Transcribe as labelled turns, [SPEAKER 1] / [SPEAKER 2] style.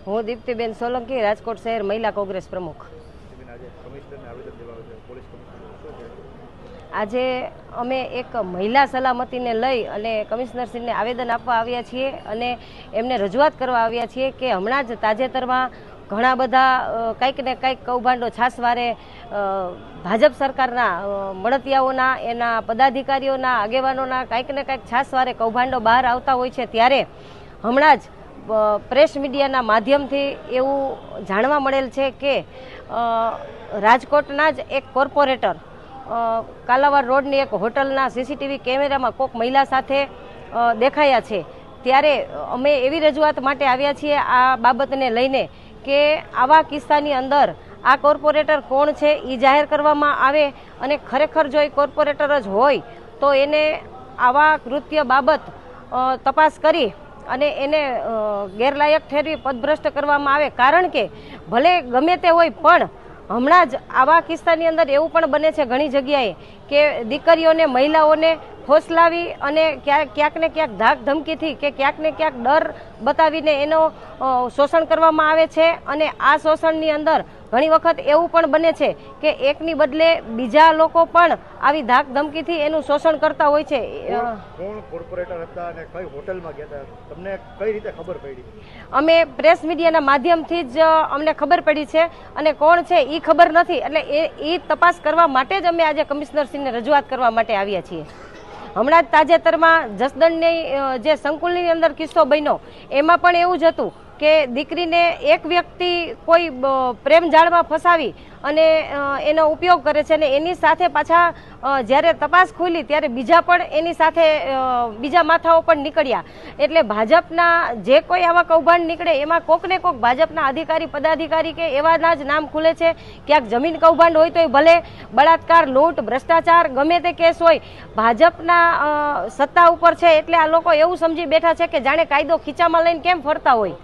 [SPEAKER 1] હું દીપ્તિબેન સોલંકી, રાજકોટ શહેર મહિલા કોંગ્રેસ પ્રમુખ. આજે અમે એક મહિલા સલામતીને લઈ અને કમિશનરશ્રીને આવેદન આપવા આવ્યા છીએ અને એમને રજૂઆત કરવા આવ્યા છીએ કે હમણાં જ તાજેતરમાં ઘણા બધા કંઈક ને કંઈક કૌભાંડો છાસવારે ભાજપ સરકારના મળતિયાઓના, એના પદાધિકારીઓના, આગેવાનોના કંઈક ને કંઈક છાસવારે કૌભાંડો બહાર આવતા હોય છે. ત્યારે હમણાં જ પ્રેસ મીડિયાના માધ્યમથી એવું જાણવા મળેલ છે કે રાજકોટના જ એક કોર્પોરેટર કાલાવાડ રોડની એક હોટલના સીસીટીવી કેમેરામાં કોઈક મહિલા સાથે દેખાયા છે. ત્યારે અમે એવી રજૂઆત માટે આવ્યા છીએ આ બાબતને લઈને કે આવા કિસ્સાની અંદર આ કોર્પોરેટર કોણ છે એ જાહેર કરવામાં આવે અને ખરેખર જો એ કોર્પોરેટર જ હોય તો એને આવા કૃત્ય બાબત તપાસ કરી અને એને ગેરલાયક ઠેરવી પદભ્રષ્ટ કરવામાં આવે. કારણ કે ભલે ગમે તે હોય પણ હમણાં જ આવા કિસ્સાની અંદર એવું પણ બને છે ઘણી જગ્યાએ કે દીકરીઓને, મહિલાઓને ફોસલાવી અને ક્યાંક ને ક્યાંક ધાક ધમકીથી કે ક્યાંક ને ક્યાંક ડર બતાવીને એનો શોષણ કરવામાં આવે છે. અને આ શોષણની અંદર ઘણી વખત એવું પણ બને છે કે એકની બદલે બીજા લોકો પણ આવી ધાક ધમકીથી એનું શોષણ કરતા હોય છે.
[SPEAKER 2] કોણ કોર્પોરેટર હતા અને કઈ હોટલમાં ગયા હતા, તમને કઈ રીતે ખબર પડી?
[SPEAKER 1] અમે પ્રેસ મીડિયાના માધ્યમથી જ અમને ખબર પડી છે અને કોણ છે એ ખબર નથી. એટલે એ તપાસ કરવા માટે જ અમે આજે કમિશનરશ્રીને રજૂઆત કરવા માટે આવ્યા છીએ. હમણાં જ તાજેતરમાં જસદણની જે સંકુલની અંદર કિસ્સો બન્યો એમાં પણ એવું જ હતું કે દીકરીને એક વ્યક્તિ કોઈ પ્રેમ જાળમાં ફસાવી અને એનો ઉપયોગ કરે છે અને એની સાથે પાછા જ્યારે તપાસ ખુલી ત્યારે બીજા પણ એની સાથે બીજા માથાઓ પણ નીકળ્યા. એટલે ભાજપના જે કોઈ આવા કૌભાંડ નીકળે એમાં કોક ને કોક ભાજપના અધિકારી, પદાધિકારી કે એવાના જ નામ ખુલે છે. ક્યાંક જમીન કૌભાંડ હોય તો ભલે બળાત્કાર, લૂંટ, ભ્રષ્ટાચાર ગમે તે કેસ હોય, ભાજપના સત્તા ઉપર છે એટલે આ લોકો એવું સમજી બેઠા છે કે જાણે કાયદો ખીચામાં લઈને કેમ ફરતા હોય.